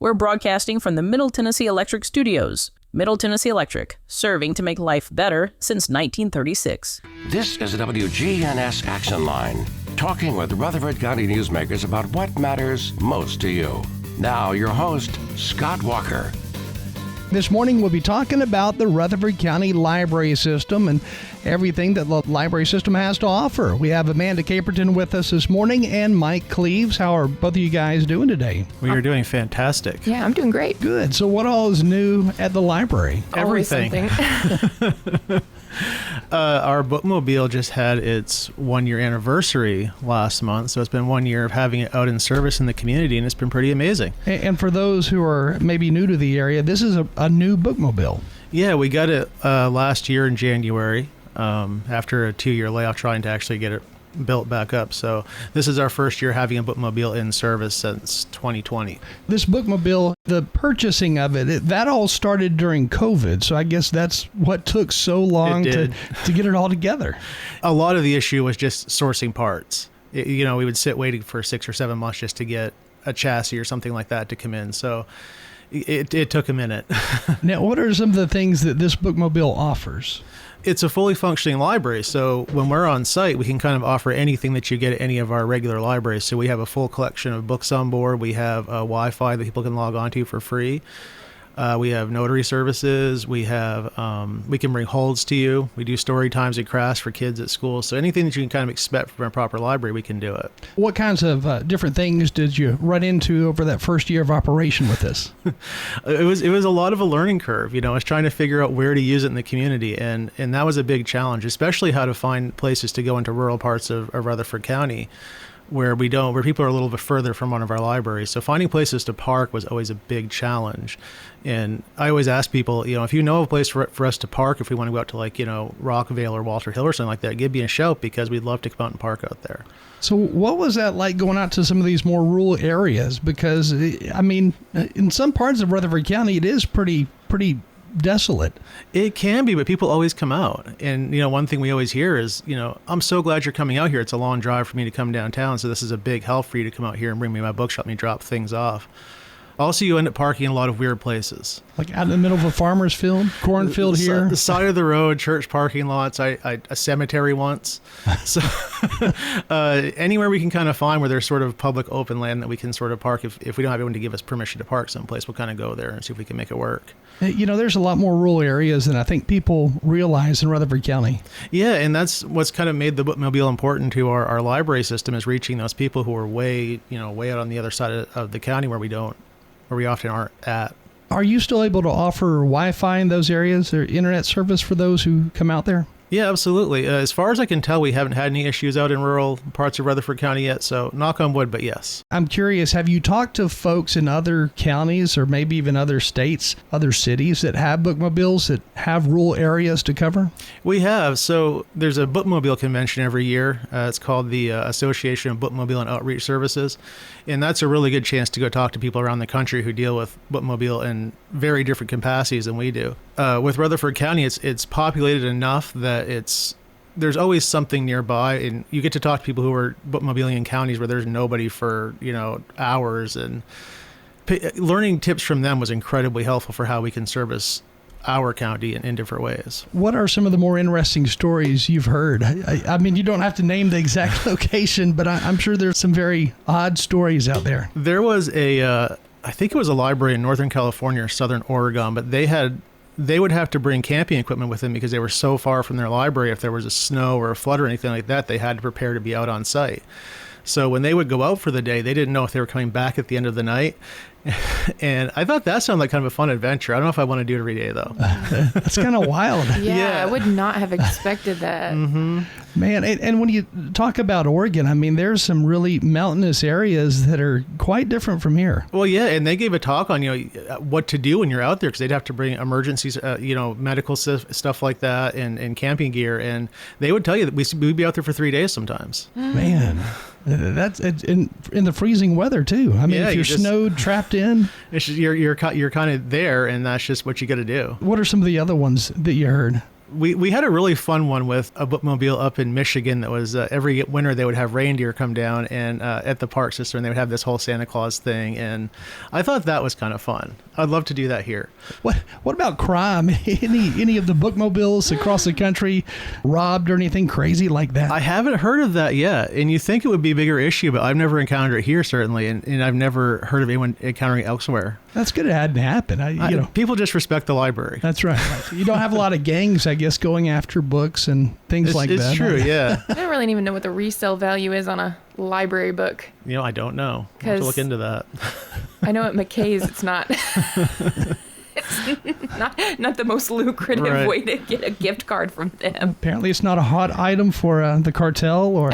We're broadcasting from the Middle Tennessee Electric Studios. Middle Tennessee Electric, serving to make life better since 1936. This is the WGNS Action Line, talking with Rutherford County newsmakers about what matters most to you. Now, your host, Scott Walker. This morning, we'll be talking about the Rutherford County Library System and everything that the library system has to offer. We have Amanda Caperton with us this morning and Mike Cleaves. How are both of you guys doing today? We are doing fantastic. Yeah, I'm doing great. Good. So what all is new at the library? Everything. Our bookmobile just had its 1-year anniversary last month, so it's been 1 year of having it out in service in the community, and it's been pretty amazing. And for those who are maybe new to the area, this is a new bookmobile. Yeah, we got it last year in January after a 2-year layoff trying to actually get it built back up. So this is our first year having a bookmobile in service since 2020. This bookmobile, the purchasing of it, that all started during COVID. So I guess that's what took so long to get it all together. A lot of the issue was just sourcing parts. We would sit waiting for 6 or 7 months just to get a chassis or something like that to come in. So it took a minute. Now, what are some of the things that this bookmobile offers? It's a fully functioning library, so when we're on site, we can kind of offer anything that you get at any of our regular libraries. So we have a full collection of books on board. We have Wi-Fi that people can log onto for free. We have notary services. We have we can bring holds to you. We do story times and crafts for kids at school. So anything that you can kind of expect from a proper library, we can do it. What kinds of different things did you run into over that first year of operation with this? It was a lot of a learning curve. I was trying to figure out where to use it in the community, and that was a big challenge, especially how to find places to go into rural parts of Rutherford County, where people are a little bit further from one of our libraries. So finding places to park was always a big challenge. And I always ask people, if you know a place for us to park, if we want to go out to Rockvale or Walter Hill or something like that, give me a shout, because we'd love to come out and park out there. So what was that like going out to some of these more rural areas? Because, in some parts of Rutherford County, it is pretty desolate. It can be, but people always come out. And, one thing we always hear is, I'm so glad you're coming out here. It's a long drive for me to come downtown, so this is a big help for you to come out here and bring me my bookshop and drop things off. Also, you end up parking in a lot of weird places. Like out in the middle of a farmer's field, cornfield here? The side of the road, church parking lots, a cemetery once. So anywhere we can kind of find where there's sort of public open land that we can sort of park. If we don't have anyone to give us permission to park someplace, we'll kind of go there and see if we can make it work. There's a lot more rural areas than I think people realize in Rutherford County. Yeah, and that's what's kind of made the bookmobile important to our library system, is reaching those people who are way out on the other side of the county where we often aren't at. Are you still able to offer Wi-Fi in those areas or internet service for those who come out there? Yeah, absolutely. As far as I can tell, we haven't had any issues out in rural parts of Rutherford County yet, so knock on wood, but yes. I'm curious, have you talked to folks in other counties or maybe even other states, other cities that have bookmobiles that have rural areas to cover? We have. So there's a bookmobile convention every year. It's called the Association of Bookmobile and Outreach Services, and that's a really good chance to go talk to people around the country who deal with bookmobile in very different capacities than we do. With Rutherford County, it's populated enough that there's always something nearby, and you get to talk to people who are bookmobiling in counties where there's nobody for hours, and learning tips from them was incredibly helpful for how we can service our county in different ways. What are some of the more interesting stories you've heard? I mean, you don't have to name the exact location, but I'm sure there's some very odd stories out there. There was I think it was a library in Northern California or Southern Oregon, but they would have to bring camping equipment with them because they were so far from their library. If there was a snow or a flood or anything like that, they had to prepare to be out on site. So when they would go out for the day, they didn't know if they were coming back at the end of the night. And I thought that sounded like kind of a fun adventure. I don't know if I want to do it every day, though. That's kind of wild. Yeah, I would not have expected that. Mm-hmm. Man, and when you talk about Oregon, I mean, there's some really mountainous areas that are quite different from here. Well, yeah, and they gave a talk on, what to do when you're out there, because they'd have to bring emergencies, medical stuff like that, and camping gear, and they would tell you that we'd be out there for 3 days sometimes. Man, that's in the freezing weather too. I mean, if you're snowed, trapped in, it's just, you're kind of there, and that's just what you got to do. What are some of the other ones that you heard? We had a really fun one with a bookmobile up in Michigan that was every winter they would have reindeer come down and at the park system, and they would have this whole Santa Claus thing, and I thought that was kind of fun. I'd love to do that here. What about crime? Any of the bookmobiles across the country robbed or anything crazy like that? I haven't heard of that yet, and you think it would be a bigger issue, but I've never encountered it here, certainly, and I've never heard of anyone encountering it elsewhere. That's good it hadn't happened. People just respect the library. That's right. You don't have a lot of gangs, I guess, going after books and things like that. It's true, yeah. I don't really even know what the resale value is on a library book. I don't know. I'll have to look into that. I know at McKay's it's not it's not the most lucrative way to get a gift card from them. Apparently it's not a hot item for the cartel or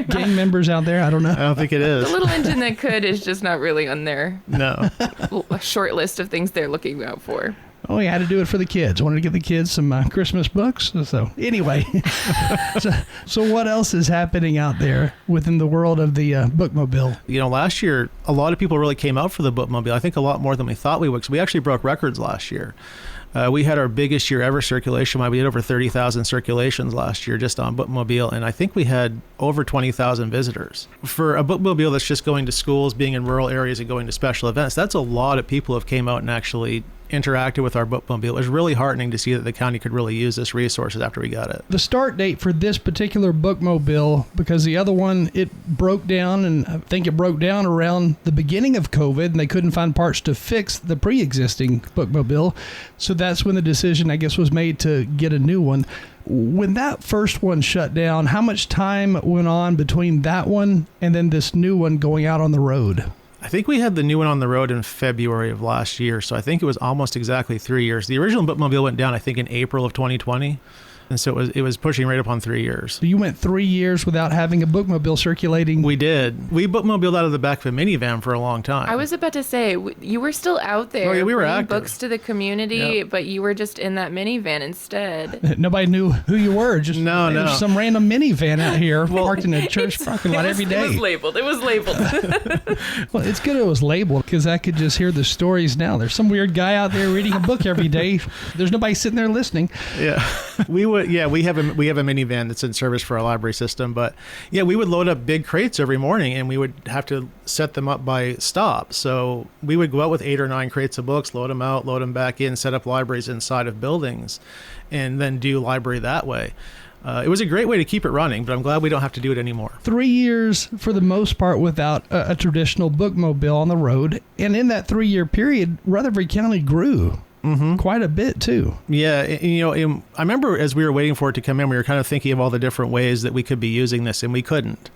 gang members out there. I don't know. I don't think it is. The little engine that could is just not really on their a short list of things they're looking out for. Oh, you had to do it for the kids. Wanted to get the kids some Christmas books. So anyway, so what else is happening out there within the world of the bookmobile? Last year, a lot of people really came out for the bookmobile. I think a lot more than we thought we would, because we actually broke records last year. We had our biggest year ever circulation. We had over 30,000 circulations last year just on bookmobile, and I think we had over 20,000 visitors. For a bookmobile that's just going to schools, being in rural areas, and going to special events, that's a lot of people who have came out and actually interacted with our bookmobile. It was really heartening to see that the county could really use this resources after we got it. The start date for this particular bookmobile, because the other one, it broke down, and I think it broke down around the beginning of COVID, and they couldn't find parts to fix the pre-existing bookmobile. So that's when the decision, I guess, was made to get a new one. When that first one shut down, how much time went on between that one and then this new one going out on the road? I think we had the new one on the road in February of last year, so I think it was almost exactly 3 years. The original bookmobile went down, I think, in April of 2020. And so it was pushing right up on 3 years. So you went 3 years without having a bookmobile circulating? We did. We bookmobiled out of the back of a minivan for a long time. I was about to say, you were still out there. Oh, yeah, we were bringing active. Books to the community, but you were just in that minivan instead. Nobody knew who you were. Just No. was some random minivan out here parked in a church parking lot every day. It was labeled. Well, it's good it was labeled, because I could just hear the stories now. There's some weird guy out there reading a book every day. There's nobody sitting there listening. Yeah. We have a minivan that's in service for our library system, but we would load up big crates every morning, and we would have to set them up by stop. So we would go out with 8 or 9 crates of books, load them out, load them back in, set up libraries inside of buildings, and then do library that way. It was a great way to keep it running, but I'm glad we don't have to do it anymore. 3 years, for the most part, without a traditional bookmobile on the road. And in that 3-year period, Rutherford County grew. Quite a bit too. Yeah, I remember as we were waiting for it to come in, we were kind of thinking of all the different ways that we could be using this, and we couldn't.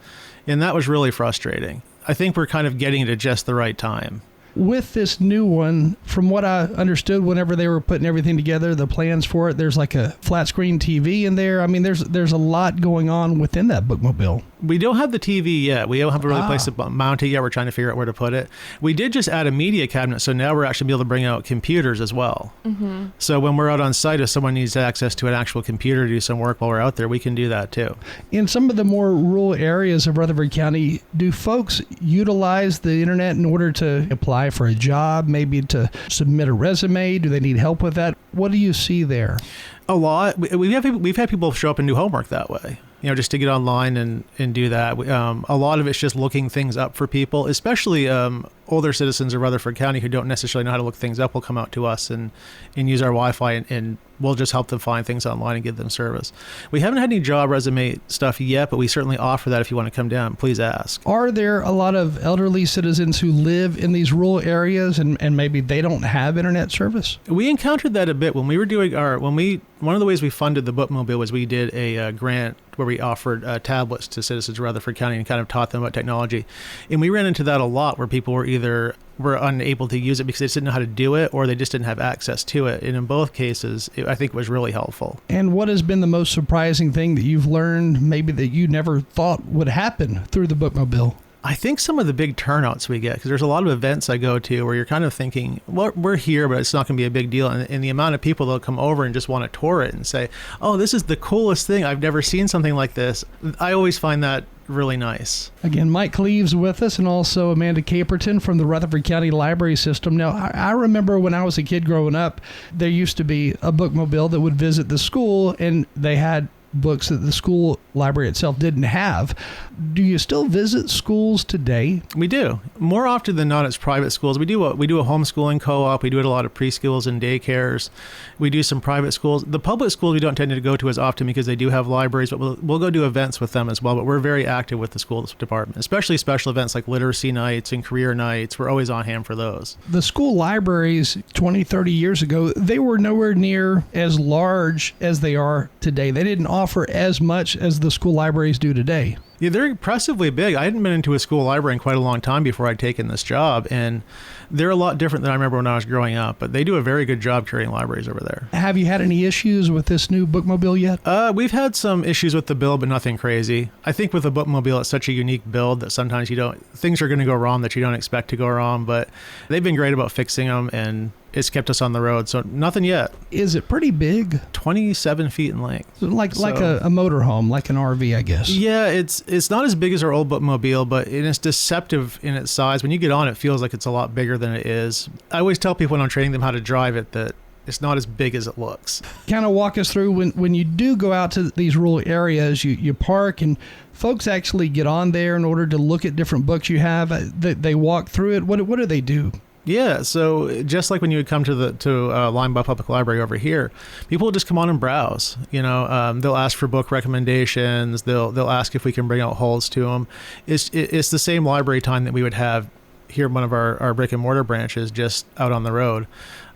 And that was really frustrating. I think we're kind of getting it at just the right time. With this new one, from what I understood whenever they were putting everything together, the plans for it, there's like a flat screen TV in there. I mean, there's a lot going on within that bookmobile. We don't have the TV yet. We don't have a really place to mount it yet. We're trying to figure out where to put it. We did just add a media cabinet, so now we're actually be able to bring out computers as well. Mm-hmm. So when we're out on site, if someone needs access to an actual computer to do some work while we're out there, we can do that too. In some of the more rural areas of Rutherford County, do folks utilize the internet in order to apply for a job, maybe to submit a resume? Do they need help with that? What do you see there? A lot. We've had people show up and do homework that way. Just to get online and do that. A lot of it's just looking things up for people, especially older citizens of Rutherford County who don't necessarily know how to look things up will come out to us and use our Wi-Fi, and we'll just help them find things online and give them service. We haven't had any job resume stuff yet, but we certainly offer that if you want to come down. Please ask. Are there a lot of elderly citizens who live in these rural areas and maybe they don't have internet service? We encountered that a bit when we were doing one of the ways we funded the bookmobile was we did a grant where we offered tablets to citizens of Rutherford County and kind of taught them about technology. And we ran into that a lot where people were unable to use it because they just didn't know how to do it, or they just didn't have access to it. And in both cases, I think it was really helpful. And what has been the most surprising thing that you've learned, maybe that you never thought would happen through the bookmobile? I think some of the big turnouts we get, because there's a lot of events I go to where you're kind of thinking, well, we're here, but it's not going to be a big deal. And the amount of people that'll come over and just want to tour it and say, oh, this is the coolest thing. I've never seen something like this. I always find that really nice. Again, Mike Cleaves with us, and also Amanda Caperton from the Rutherford County Library System. Now, I remember when I was a kid growing up, there used to be a bookmobile that would visit the school, and they had books that the school library itself didn't have. Do you still visit schools today? We do. More often than not, it's private schools. We do a homeschooling co-op. We do it a lot of preschools and daycares. We do some private schools. The public schools we don't tend to go to as often because they do have libraries, but we'll go do events with them as well. But we're very active with the school department, especially special events like literacy nights and career nights. We're always on hand for those. The school libraries 20, 30 years ago, they were nowhere near as large as they are today. They didn't offer as much as the school libraries do today. Yeah, they're impressively big. I hadn't been into a school library in quite a long time before I'd taken this job, and they're a lot different than I remember when I was growing up, but they do a very good job carrying libraries over there. Have you had any issues with this new bookmobile yet? We've had some issues with the build, but nothing crazy. I think with the bookmobile, it's such a unique build that sometimes things are going to go wrong that you don't expect to go wrong, but they've been great about fixing them, and it's kept us on the road, so nothing yet. Is it pretty big? 27 feet in length. Like a motorhome, like an RV, I guess. Yeah, it's not as big as our old bookmobile, but it's deceptive in its size. When you get on, it feels like it's a lot bigger than it is. I always tell people when I'm training them how to drive it that it's not as big as it looks. Kind of walk us through when you do go out to these rural areas, you park and folks actually get on there in order to look at different books you have. They walk through it. What do they do? Yeah, so just like when you would come to Limebah Public Library over here, people will just come on and browse. They'll ask for book recommendations. They'll ask if we can bring out holds to them. It's the same library time that we would have here in one of our brick and mortar branches, just out on the road.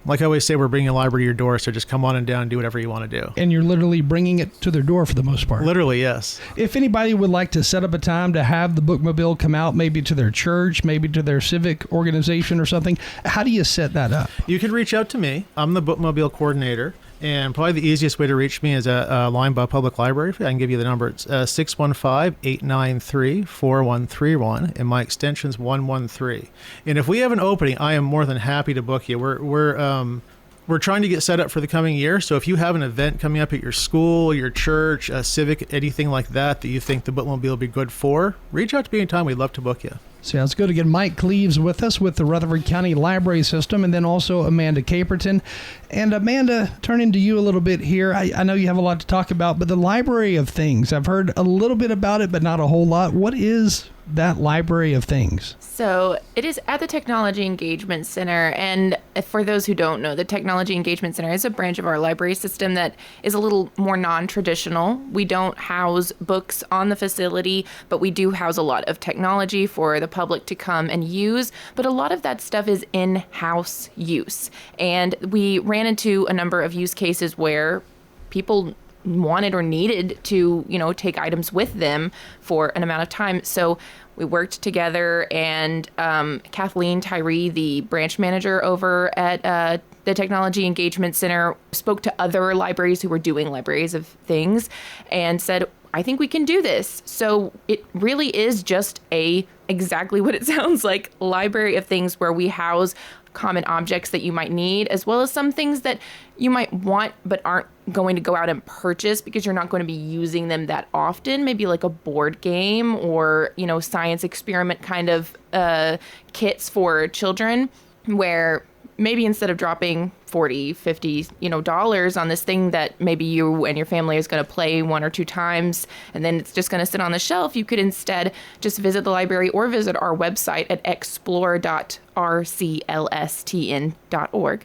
Like I always say, we're bringing a library to your door, so just come on and down and do whatever you want to do. And you're literally bringing it to their door for the most part. Literally, yes. If anybody would like to set up a time to have the bookmobile come out, maybe to their church, maybe to their civic organization or something, how do you set that up? You can reach out to me. I'm the bookmobile coordinator. And probably the easiest way to reach me is at Limebah Public Library. I can give you the number. It's 615-893-4131, and my extension's 113. And if we have an opening, I am more than happy to book you. We're trying to get set up for the coming year. So if you have an event coming up at your school, your church, a civic, anything like that you think the bookmobile will be good for, reach out to me anytime. We'd love to book you. Sounds good. Again, Mike Cleaves with us with the Rutherford County Library System, and then also Amanda Caperton. And Amanda, turning to you a little bit here. I know you have a lot to talk about, but the Library of Things, I've heard a little bit about it, but not a whole lot. What is that Library of Things? So it is at the Technology Engagement Center. And for those who don't know, the Technology Engagement Center is a branch of our library system that is a little more non-traditional. We don't house books on the facility, but we do house a lot of technology for the public to come and use. But a lot of that stuff is in-house use. And we ran into a number of use cases where people wanted or needed to, take items with them for an amount of time. So we worked together, and Kathleen Tyree, the branch manager over at the Technology Engagement Center, spoke to other libraries who were doing libraries of things and said, I think we can do this. So it really is just exactly what it sounds like, library of things where we house common objects that you might need, as well as some things that you might want but aren't going to go out and purchase because you're not going to be using them that often. Maybe like a board game or, science experiment kind of kits for children, where maybe instead of dropping $40, $50, dollars on this thing that maybe you and your family is going to play one or two times, and then it's just going to sit on the shelf, you could instead just visit the library or visit our website at explore.rclstn.org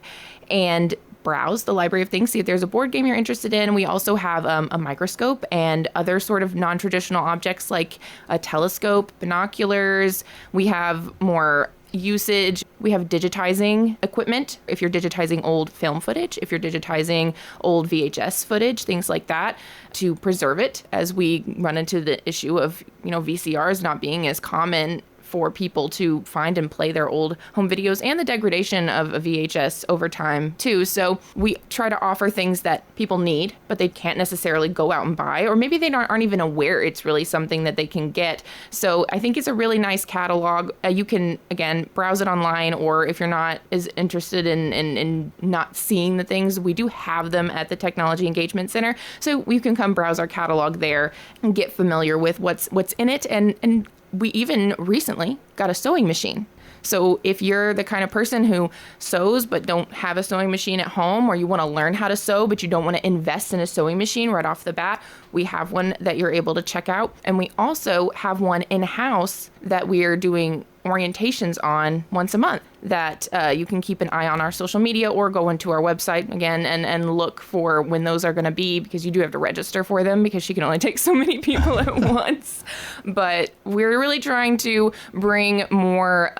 and browse the Library of Things, see if there's a board game you're interested in. We also have a microscope and other sort of non-traditional objects like a telescope, binoculars. We have more usage. We have digitizing equipment. If you're digitizing old film footage, if you're digitizing old VHS footage, things like that, to preserve it, as we run into the issue of, VCRs not being as common for people to find and play their old home videos, and the degradation of a VHS over time too. So we try to offer things that people need, but they can't necessarily go out and buy, or maybe they aren't even aware it's really something that they can get. So I think it's a really nice catalog. You can, again, browse it online, or if you're not as interested in not seeing the things, we do have them at the Technology Engagement Center. So you can come browse our catalog there and get familiar with what's in it. And we even recently got a sewing machine. So if you're the kind of person who sews but don't have a sewing machine at home, or you want to learn how to sew but you don't want to invest in a sewing machine right off the bat, we have one that you're able to check out. And we also have one in-house that we are doing orientations on once a month that you can keep an eye on our social media or go into our website again and look for when those are going to be, because you do have to register for them because she can only take so many people at once. But we're really trying to bring more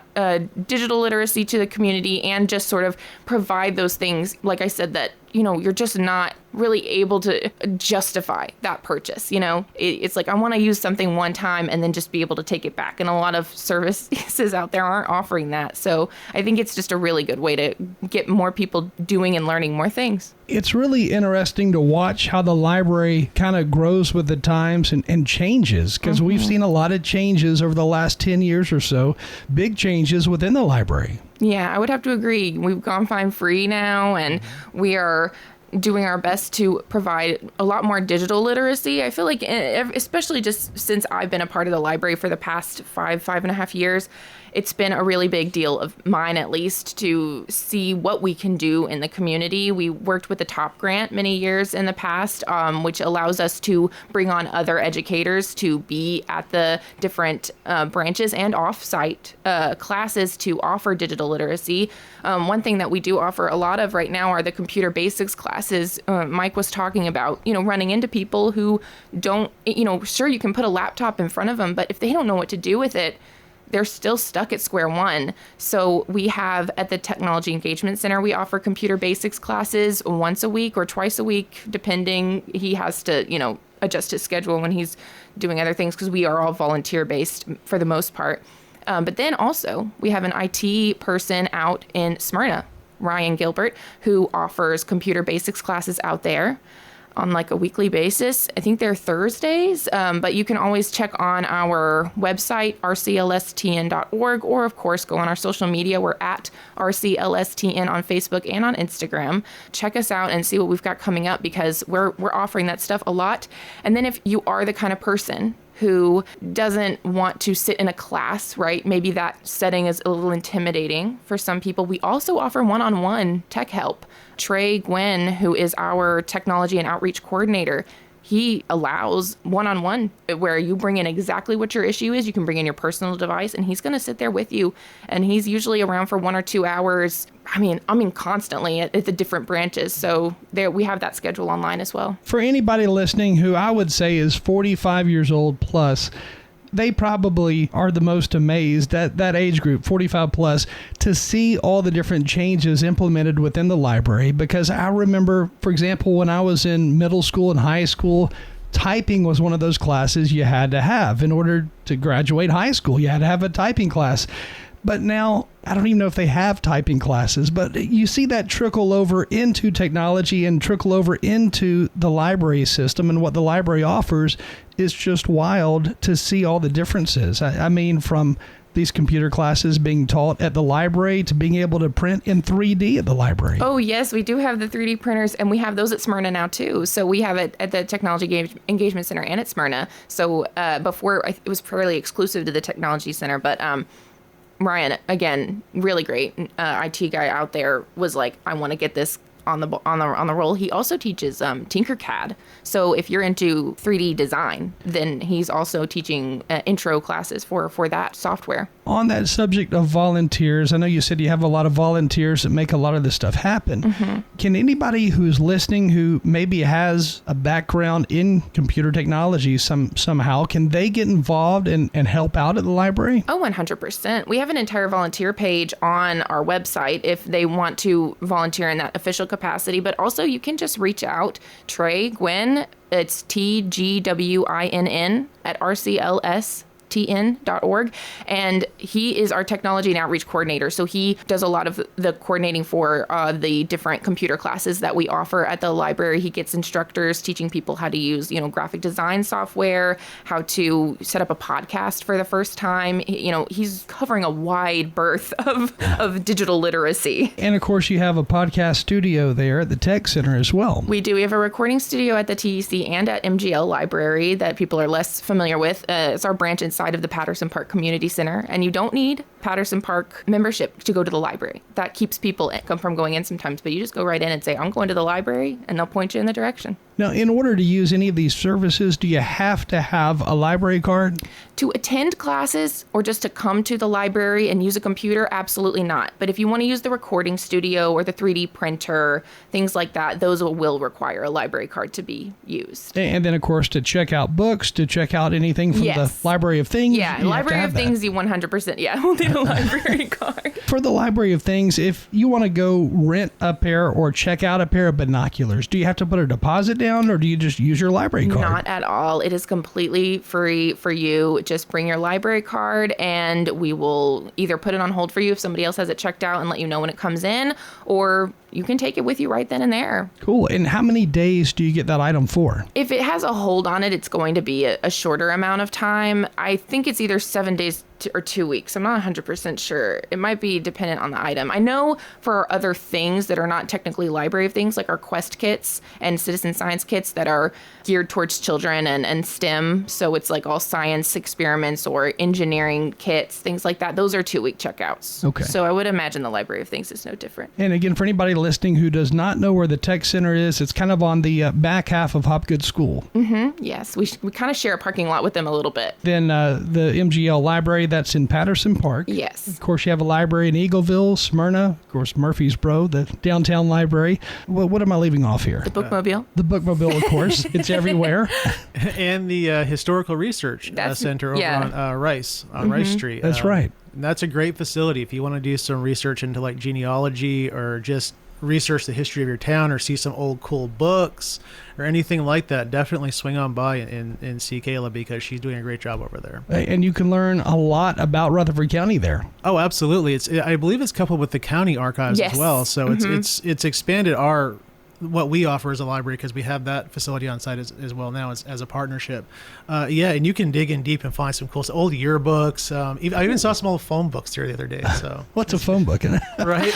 digital literacy to the community and just sort of provide those things, like I said, that you're just not really able to justify that purchase. It's like, I want to use something one time and then just be able to take it back. And a lot of services out there aren't offering that. So I think it's just a really good way to get more people doing and learning more things. It's really interesting to watch how the library kind of grows with the times and changes, because we've seen a lot of changes over the last 10 years or so, big changes within the library. Yeah, I would have to agree. We've gone fine free now, and we are doing our best to provide a lot more digital literacy. I feel like, especially just since I've been a part of the library for the past five and a half years, it's been a really big deal of mine, at least, to see what we can do in the community. We worked with the TOP grant many years in the past, which allows us to bring on other educators to be at the different branches and off-site classes to offer digital literacy. One thing that we do offer a lot of right now are the computer basics classes. Mike was talking about, running into people who don't, sure, you can put a laptop in front of them, but if they don't know what to do with it, they're still stuck at square one. So we have at the Technology Engagement Center, we offer computer basics classes once a week or twice a week, depending. He has to, adjust his schedule when he's doing other things, because we are all volunteer based for the most part. But then also we have an IT person out in Smyrna, Ryan Gilbert, who offers computer basics classes out there on like a weekly basis. I think they're Thursdays, but you can always check on our website, rclstn.org, or of course go on our social media. We're at rclstn on Facebook and on Instagram. Check us out and see what we've got coming up, because we're offering that stuff a lot. And then if you are the kind of person who doesn't want to sit in a class, right? Maybe that setting is a little intimidating for some people. We also offer one-on-one tech help. Trey Gwen, who is our technology and outreach coordinator, he allows one-on-one where you bring in exactly what your issue is. You can bring in your personal device, and he's going to sit there with you. And he's usually around for 1 or 2 hours. I mean, constantly at the different branches. So there, we have that schedule online as well. For anybody listening who I would say is 45 years old plus, they probably are the most amazed at that age group, 45 plus, to see all the different changes implemented within the library. Because I remember, for example, when I was in middle school and high school, typing was one of those classes you had to have. In order to graduate high school, you had to have a typing class. But now, I don't even know if they have typing classes, but you see that trickle over into technology and trickle over into the library system, and what the library offers is just wild to see all the differences. I mean, from these computer classes being taught at the library to being able to print in 3D at the library. Oh, yes, we do have the 3D printers, and we have those at Smyrna now, too. So we have it at the Technology Engagement Center and at Smyrna. So before, it was fairly exclusive to the Technology Center, but Ryan, again, really great IT guy out there, was like, I want to get this on the roll. He also teaches Tinkercad. So if you're into 3D design, then he's also teaching intro classes for that software. On that subject of volunteers, I know you said you have a lot of volunteers that make a lot of this stuff happen. Mm-hmm. Can anybody who's listening who maybe has a background in computer technology somehow, can they get involved and help out at the library? Oh, 100%. We have an entire volunteer page on our website if they want to volunteer in that official capacity, but also you can just reach out. Trey Gwynn, it's TGWINN at RCLS tn.org, and he is our technology and outreach coordinator. So he does a lot of the coordinating for the different computer classes that we offer at the library. He gets instructors teaching people how to use, graphic design software, how to set up a podcast for the first time. He's covering a wide berth of digital literacy. And of course, you have a podcast studio there at the Tech Center as well. We do. We have a recording studio at the TEC and at MGL Library that people are less familiar with. It's our branch inside of the Patterson Park Community Center. And you don't need Patterson Park membership to go to the library. That keeps people from going in sometimes. But you just go right in and say, I'm going to the library, and they'll point you in the direction. Now, in order to use any of these services, do you have to have a library card? To attend classes or just to come to the library and use a computer, absolutely not. But if you want to use the recording studio or the 3D printer, things like that, those will require a library card to be used. And then, of course, to check out books, to check out anything from the Library of Things. Yeah, Library of Things, you 100%, we'll need a library card. For the Library of Things, if you want to go rent a pair or check out a pair of binoculars, do you have to put a deposit down, or do you just use your library card? Not at all. It is completely free for you. Just bring your library card, and we will either put it on hold for you if somebody else has it checked out and let you know when it comes in, or you can take it with you right then and there. Cool. And how many days do you get that item for? If it has a hold on it, it's going to be a shorter amount of time. I think it's either 7 days or 2 weeks. I'm not 100% sure. It might be dependent on the item. I know for our other things that are not technically library of things, like our Quest kits and citizen science kits that are geared towards children and STEM. So it's like all science experiments or engineering kits, things like that. Those are 2-week checkouts. Okay. So I would imagine the Library of Things is no different. And again, for anybody listening who does not know where the Tech Center is, it's kind of on the back half of Hopgood School. Mm-hmm. Yes. We kind of share a parking lot with them a little bit. Then the MGL Library, that's in Patterson Park. Yes. Of course, you have a library in Eagleville, Smyrna, of course, Murfreesboro, the downtown library. What am I leaving off here? The Bookmobile. The Bookmobile, of course. It's everywhere. And the Historical Research Center over on Rice Street. That's right. That's a great facility if you want to do some research into like genealogy or just research the history of your town or see some old cool books or anything like that. Definitely swing on by and see Kayla, because she's doing a great job over there. And you can learn a lot about Rutherford County there. Oh, absolutely. I believe it's coupled with the county archives as well. So it's expanded what we offer as a library, because we have that facility on site as well now as a partnership. And you can dig in deep and find some cool stuff, old yearbooks. I even saw some old phone books here the other day. So what's a phone book? Right.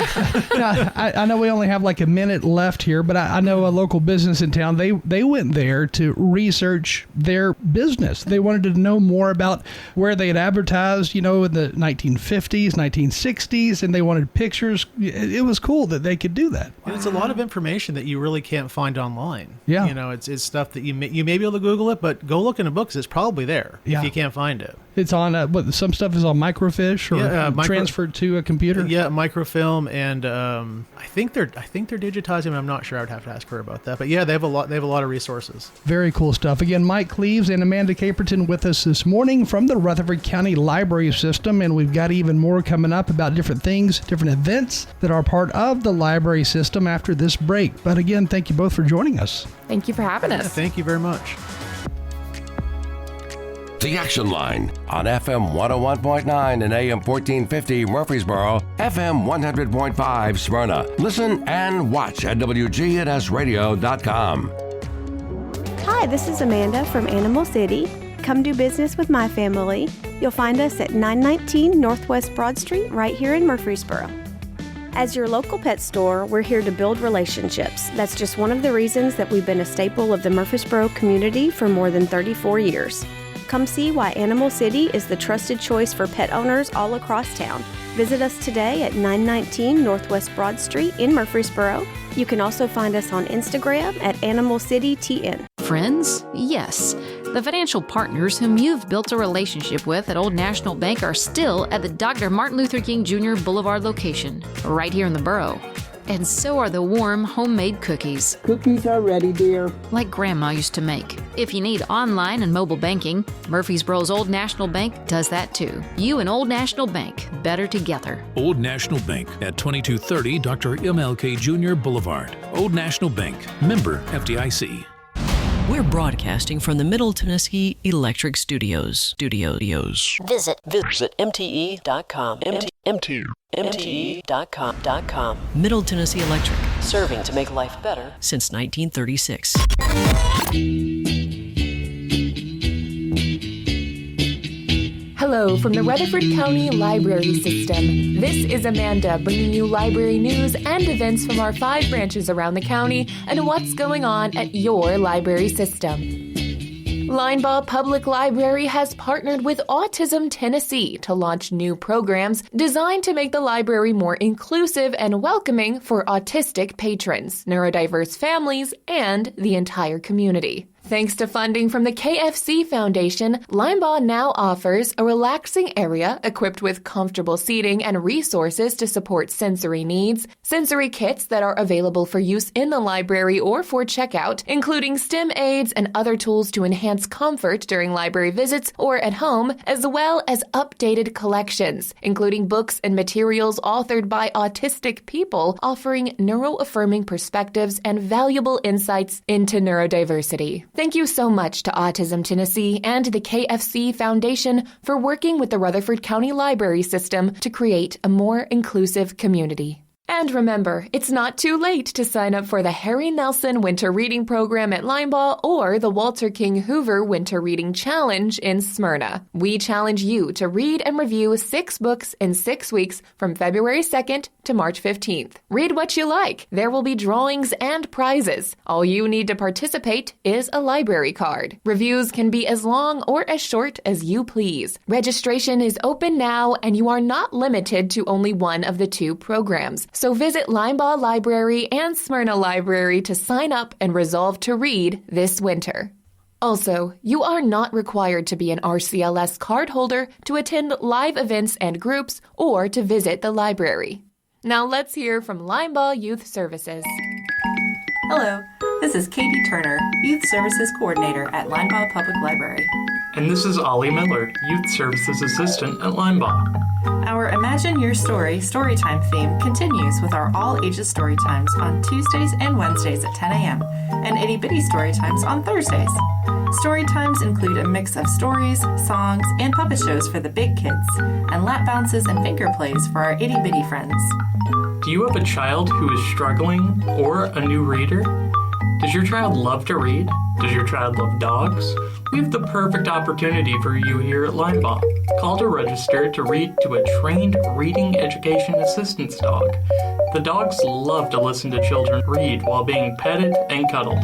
I know we only have like a minute left here, but I know a local business in town, they went there to research their business. They wanted to know more about where they had advertised, in the 1950s, 1960s, and they wanted pictures. It was cool that they could do that. And it's a lot of information that you really can't find online. Yeah. It's stuff that you may be able to Google it, but go look in a book because it's probably there if you can't find it. It's on some stuff is on microfiche or transferred to a computer. Yeah, microfilm, and I think they're digitizing. I'm not sure. I would have to ask her about that. But yeah, they have a lot of resources. Very cool stuff. Again, Mike Cleaves and Amanda Caperton with us this morning from the Rutherford County Library System, and we've got even more coming up about different things, different events that are part of the library system after this break. But again, thank you both for joining us. Thank you for having us. Thank you very much. The Action Line on FM 101.9 and AM 1450 Murfreesboro, FM 100.5 Smyrna. Listen and watch at WGNSradio.com. Hi, this is Amanda from Animal City. Come do business with my family. You'll find us at 919 Northwest Broad Street right here in Murfreesboro. As your local pet store, we're here to build relationships. That's just one of the reasons that we've been a staple of the Murfreesboro community for more than 34 years. Come see why Animal City is the trusted choice for pet owners all across town. Visit us today at 919 Northwest Broad Street in Murfreesboro. You can also find us on Instagram at AnimalCityTN. Friends? Yes. The financial partners whom you've built a relationship with at Old National Bank are still at the Dr. Martin Luther King Jr. Boulevard location, right here in the borough. And so are the warm, homemade cookies. Cookies are ready, dear. Like Grandma used to make. If you need online and mobile banking, Murfreesboro's Old National Bank does that too. You and Old National Bank, better together. Old National Bank at 2230 Dr. MLK Jr. Boulevard. Old National Bank, member FDIC. We're broadcasting from the Middle Tennessee Electric Studios. Visit MTE.com. MTE.com. Middle Tennessee Electric, Serving to make life better since 1936. Hello from the Rutherford County Library System. This is Amanda bringing you library news and events from our 5 branches around the county and what's going on at your library system. Linebaugh Public Library has partnered with Autism Tennessee to launch new programs designed to make the library more inclusive and welcoming for autistic patrons, neurodiverse families, and the entire community. Thanks to funding from the KFC Foundation, Linebaugh now offers a relaxing area equipped with comfortable seating and resources to support sensory needs, sensory kits that are available for use in the library or for checkout, including STEM aids and other tools to enhance comfort during library visits or at home, as well as updated collections, including books and materials authored by autistic people, offering neuro-affirming perspectives and valuable insights into neurodiversity. Thank you so much to Autism Tennessee and the KFC Foundation for working with the Rutherford County Library System to create a more inclusive community. And remember, it's not too late to sign up for the Harry Nelson Winter Reading Program at Linebaugh or the Walter King Hoover Winter Reading Challenge in Smyrna. We challenge you to read and review 6 books in 6 weeks from February 2nd to March 15th. Read what you like. There will be drawings and prizes. All you need to participate is a library card. Reviews can be as long or as short as you please. Registration is open now, and you are not limited to only one of the 2 programs. So visit Linebaugh Library and Smyrna Library to sign up and resolve to read this winter. Also, you are not required to be an RCLS card holder to attend live events and groups or to visit the library. Now let's hear from Linebaugh Youth Services. Hello, this is Katie Turner, Youth Services Coordinator at Linebaugh Public Library. And this is Ollie Miller, Youth Services Assistant at Linebaugh. Our Imagine Your Story Storytime theme continues with our all-ages storytimes on Tuesdays and Wednesdays at 10 a.m. and itty-bitty storytimes on Thursdays. Storytimes include a mix of stories, songs, and puppet shows for the big kids, and lap bounces and finger plays for our itty-bitty friends. Do you have a child who is struggling or a new reader? Does your child love to read? Does your child love dogs? We have the perfect opportunity for you here at Linebaugh. Call to register to read to a trained reading education assistance dog. The dogs love to listen to children read while being petted and cuddled.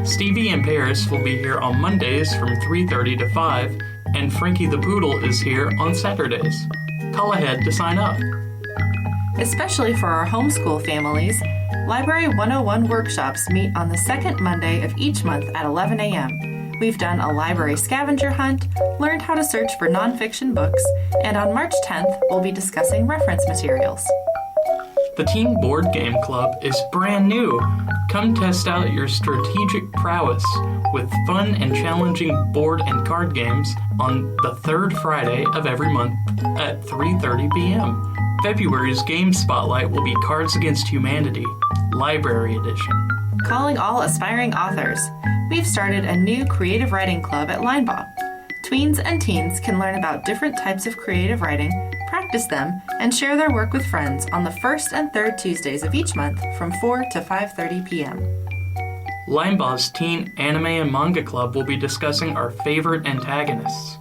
Stevie and Paris will be here on Mondays from 3:30 to 5, and Frankie the Poodle is here on Saturdays. Call ahead to sign up. Especially for our homeschool families, Library 101 workshops meet on the second Monday of each month at 11 a.m. We've done a library scavenger hunt, learned how to search for nonfiction books, and on March 10th, we'll be discussing reference materials. The Teen Board Game Club is brand new. Come test out your strategic prowess with fun and challenging board and card games on the third Friday of every month at 3:30 p.m. February's game spotlight will be Cards Against Humanity, Library Edition. Calling all aspiring authors, we've started a new creative writing club at Linebaugh. Tweens and teens can learn about different types of creative writing, practice them, and share their work with friends on the first and third Tuesdays of each month from 4 to 5:30 p.m. Linebaugh's Teen Anime and Manga Club will be discussing our favorite antagonists.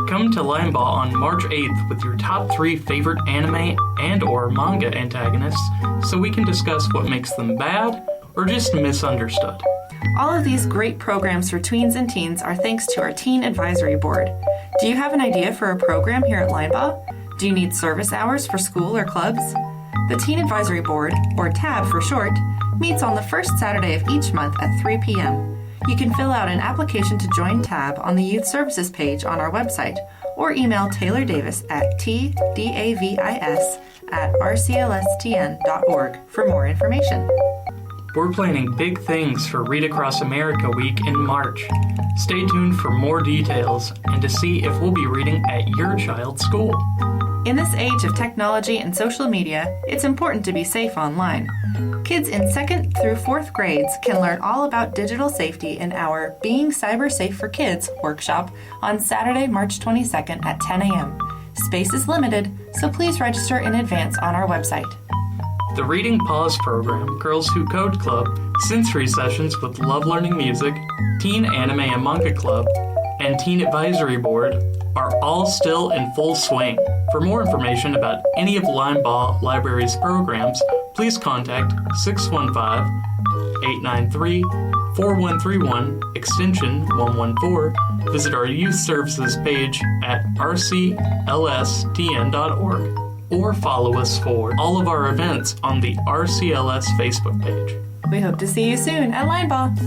Come to Linebaugh on March 8th with your top 3 favorite anime and or manga antagonists so we can discuss what makes them bad or just misunderstood. All of these great programs for tweens and teens are thanks to our Teen Advisory Board. Do you have an idea for a program here at Linebaugh? Do you need service hours for school or clubs? The Teen Advisory Board, or TAB for short, meets on the first Saturday of each month at 3 p.m. You can fill out an application to join TAB on the Youth Services page on our website, or email Taylor Davis at tdavis@rclstn.org for more information. We're planning big things for Read Across America Week in March. Stay tuned for more details and to see if we'll be reading at your child's school. In this age of technology and social media, it's important to be safe online. Kids in 2nd through 4th grades can learn all about digital safety in our Being Cyber Safe for Kids workshop on Saturday, March 22nd at 10 a.m. Space is limited, so please register in advance on our website. The Reading Pause program, Girls Who Code Club, sensory sessions with Love Learning Music, Teen Anime and Manga Club, and Teen Advisory Board are all still in full swing. For more information about any of Linebaugh Library's programs, please contact 615-893-4131, extension 114. Visit our youth services page at rclstn.org or follow us for all of our events on the RCLS Facebook page. We hope to see you soon at Linebaugh.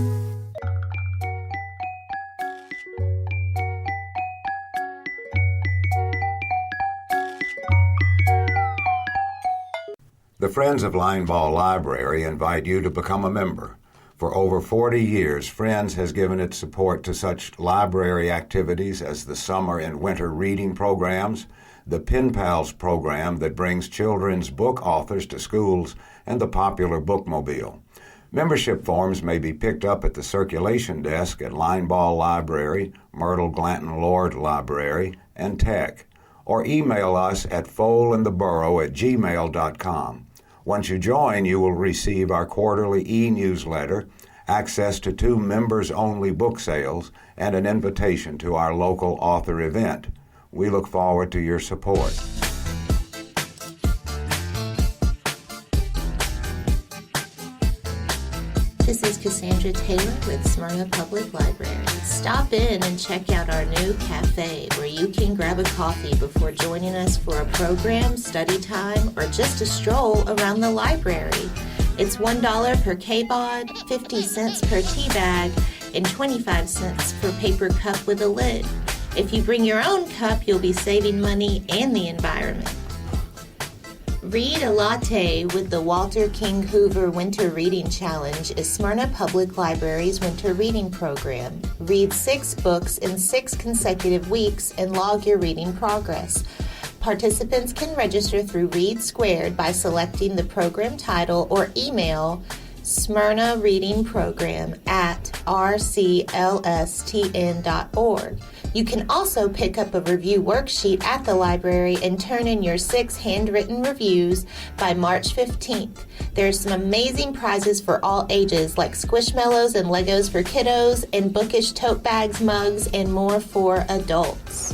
The Friends of Linebaugh Library invite you to become a member. For over 40 years, Friends has given its support to such library activities as the summer and winter reading programs, the Pen Pals program that brings children's book authors to schools, and the popular bookmobile. Membership forms may be picked up at the circulation desk at Linebaugh Library, Myrtle Glanton Lord Library, and Tech, or email us at foalandtheborough@gmail.com. Once you join, you will receive our quarterly e-newsletter, access to 2 members-only book sales, and an invitation to our local author event. We look forward to your support. This is Cassandra Taylor with Smyrna Public Library. Stop in and check out our new cafe where you can grab a coffee before joining us for a program, study time, or just a stroll around the library. It's $1 per K-Bod, 50 cents per tea bag, and 25 cents per paper cup with a lid. If you bring your own cup, you'll be saving money and the environment. Read a Latte with the Walter King Hoover Winter Reading Challenge is Smyrna Public Library's winter reading program. Read 6 books in 6 consecutive weeks and log your reading progress. Participants can register through Read Squared by selecting the program title or email Smyrna Reading Program at rclstn.org. You can also pick up a review worksheet at the library and turn in your 6 handwritten reviews by March 15th. There are some amazing prizes for all ages like Squishmallows and Legos for kiddos and bookish tote bags, mugs, and more for adults.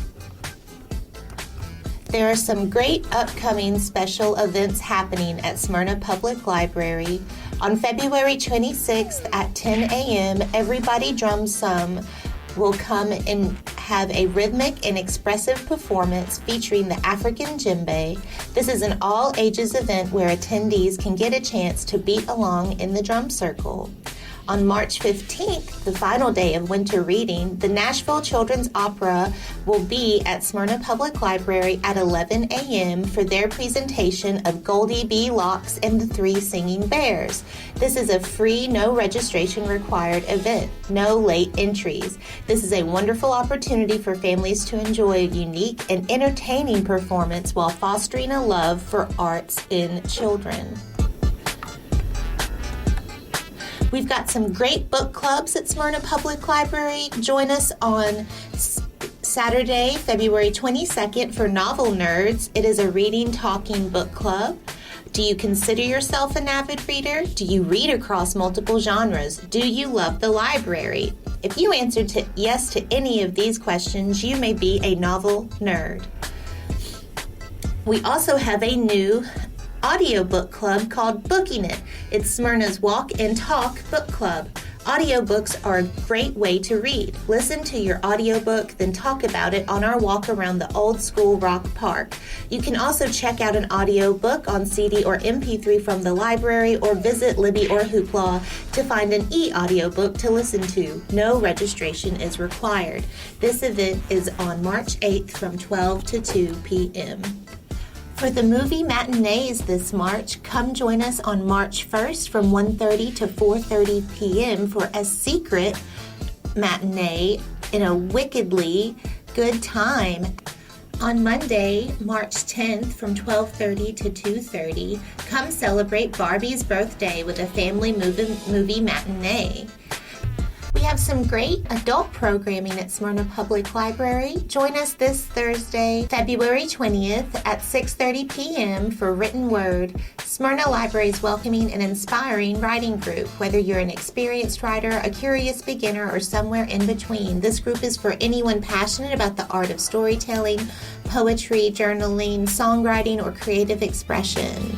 There are some great upcoming special events happening at Smyrna Public Library. On February 26th at 10 a.m., Everybody Drums Some will come and have a rhythmic and expressive performance featuring the African djembe. This is an all-ages event where attendees can get a chance to beat along in the drum circle. On March 15th, the final day of winter reading, the Nashville Children's Opera will be at Smyrna Public Library at 11 a.m. for their presentation of Goldie B. Locks and the 3 Singing Bears. This is a free, no registration required event, no late entries. This is a wonderful opportunity for families to enjoy a unique and entertaining performance while fostering a love for arts in children. We've got some great book clubs at Smyrna Public Library. Join us on Saturday, February 22nd for Novel Nerds. It is a reading, talking book club. Do you consider yourself an avid reader? Do you read across multiple genres? Do you love the library? If you answered yes to any of these questions, you may be a novel nerd. We also have a new audiobook club called Booking It. It's Smyrna's Walk and Talk Book Club. Audiobooks are a great way to read. Listen to your audiobook, then talk about it on our walk around the Old School Rock Park. You can also check out an audiobook on CD or MP3 from the library or visit Libby or Hoopla to find an e-audiobook to listen to. No registration is required. This event is on March 8th from 12 to 2 p.m. For the movie matinees this March, come join us on March 1st from 1:30 to 4:30 p.m. for a secret matinee in a wickedly good time. On Monday, March 10th from 12:30 to 2:30, come celebrate Barbie's birthday with a family movie matinee. We have some great adult programming at Smyrna Public Library. Join us this Thursday, February 20th at 6:30 p.m. for Written Word. Smyrna Library is welcoming an inspiring writing group. Whether you're an experienced writer, a curious beginner, or somewhere in between, this group is for anyone passionate about the art of storytelling, poetry, journaling, songwriting, or creative expression.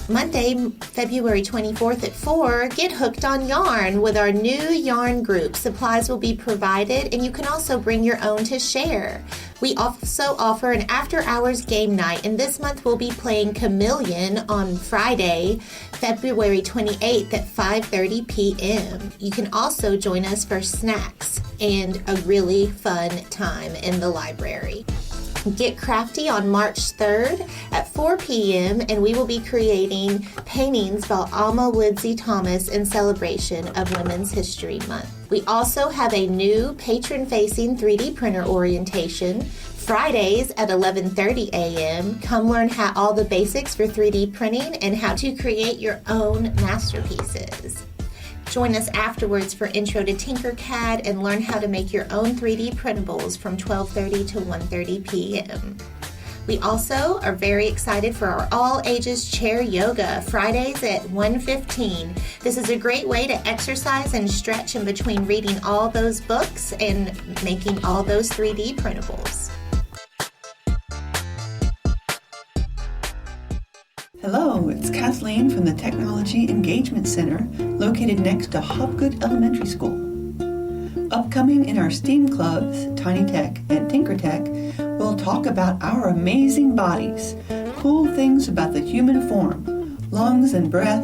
Monday, February 24th at 4, get hooked on yarn with our new yarn group. Supplies will be provided, and you can also bring your own to share. We also offer an after-hours game night, and this month we'll be playing Chameleon on Friday, February 28th at 5:30 p.m. You can also join us for snacks and a really fun time in the library. Get crafty on March 3rd at 4 p.m. and we will be creating paintings by Alma Woodsey Thomas in celebration of Women's History Month. We also have a new patron-facing 3D printer orientation Fridays at 11:30 a.m. Come learn all the basics for 3D printing and how to create your own masterpieces. Join us afterwards for Intro to Tinkercad and learn how to make your own 3D printables from 12:30 to 1:30 p.m. We also are very excited for our all-ages chair yoga, Fridays at 1:15. This is a great way to exercise and stretch in between reading all those books and making all those 3D printables. Hello, it's Kathleen from the Technology Engagement Center located next to Hopgood Elementary School. Upcoming in our STEAM clubs, Tiny Tech and Tinker Tech, we'll talk about our amazing bodies, cool things about the human form, lungs and breath,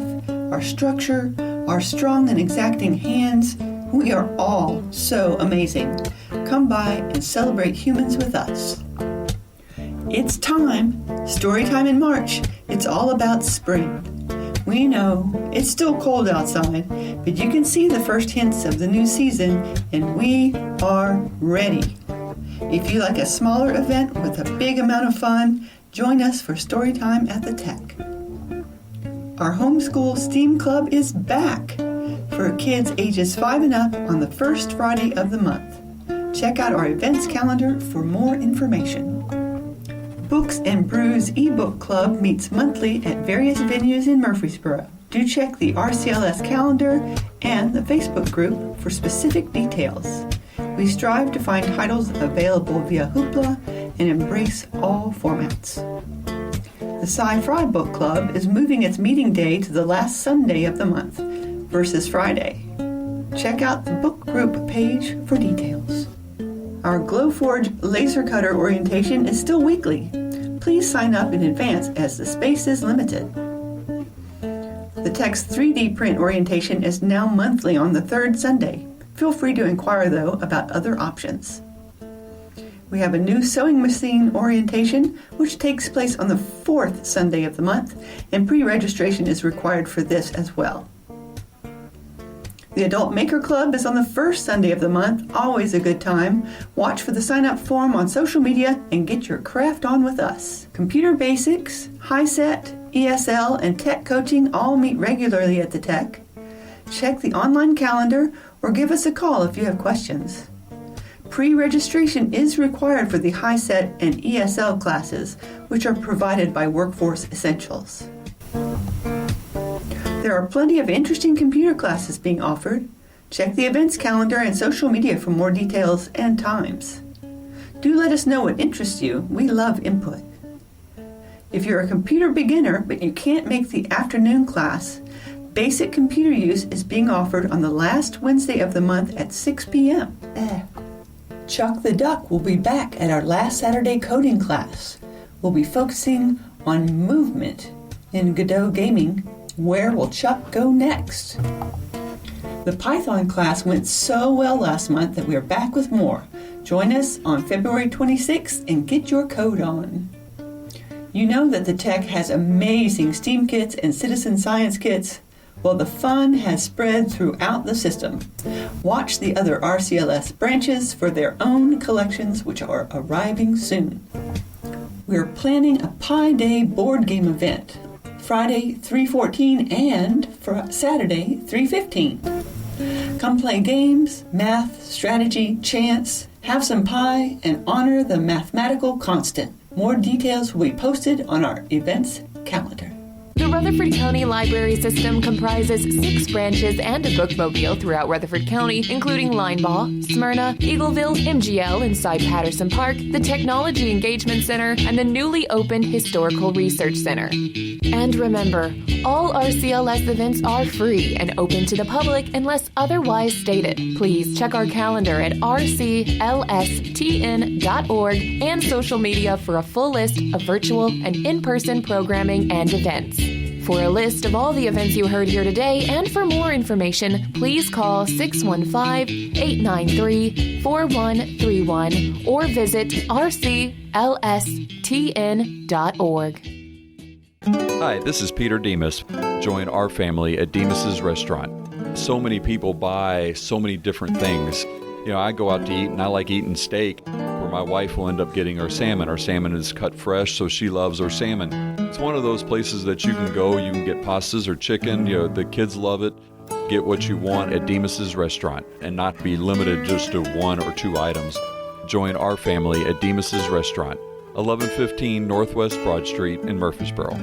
our structure, our strong and exacting hands. We are all so amazing. Come by and celebrate humans with us. It's time, story time in March. It's all about spring. We know it's still cold outside, but you can see the first hints of the new season, and we are ready. If you like a smaller event with a big amount of fun, join us for story time at the Tech. Our homeschool STEAM club is back for kids ages 5 and up on the first Friday of the month. Check out our events calendar for more information. Books and Brews ebook club meets monthly at various venues in Murfreesboro. Do check the RCLS calendar and the Facebook group for specific details. We strive to find titles available via Hoopla and embrace all formats. The Sci-Fi Book Club is moving its meeting day to the last Sunday of the month versus Friday. Check out the book group page for details. Our Glowforge laser cutter orientation is still weekly. Please sign up in advance as the space is limited. The Tech's 3D print orientation is now monthly on the third Sunday. Feel free to inquire, though, about other options. We have a new sewing machine orientation, which takes place on the fourth Sunday of the month, and pre-registration is required for this as well. The Adult Maker Club is on the first Sunday of the month, always a good time. Watch for the sign-up form on social media and get your craft on with us. Computer Basics, HiSet, ESL, and Tech Coaching all meet regularly at the Tech. Check the online calendar or give us a call if you have questions. Pre-registration is required for the HiSet and ESL classes, which are provided by Workforce Essentials. There are plenty of interesting computer classes being offered. Check the events calendar and social media for more details and times. Do let us know what interests you. We love input. If you're a computer beginner but you can't make the afternoon class, basic computer use is being offered on the last Wednesday of the month at 6 p.m. Chuck the Duck will be back at our last Saturday coding class. We'll be focusing on movement in Godot Gaming. Where will Chuck go next? The Python class went so well last month that we are back with more. Join us on February 26th and get your code on. You know that the Tech has amazing STEAM kits and citizen science kits. Well, the fun has spread throughout the system. Watch the other RCLS branches for their own collections, which are arriving soon. We're planning a Pi Day board game event, Friday 3/14 and Saturday 3/15. Come play games, math, strategy, chance, have some pie, and honor the mathematical constant. More details will be posted on our events calendar. The Rutherford County Library System comprises 6 branches and a bookmobile throughout Rutherford County, including Linebaugh, Smyrna, Eagleville, MGL inside Patterson Park, the Technology Engagement Center, and the newly opened Historical Research Center. And remember, all RCLS events are free and open to the public unless otherwise stated. Please check our calendar at rclstn.org and social media for a full list of virtual and in-person programming and events. For a list of all the events you heard here today and for more information, please call 615-893-4131 or visit rclstn.org. Hi, this is Peter Demas. Join our family at Demas's Restaurant. So many people buy so many different things. You know, I go out to eat and I like eating steak, where my wife will end up getting our salmon. Our salmon is cut fresh, so she loves our salmon. It's one of those places that you can go, you can get pastas or chicken, you know, the kids love it. Get what you want at Demas's Restaurant and not be limited just to 1 or 2 items. Join our family at Demas's Restaurant, 1115 Northwest Broad Street in Murfreesboro.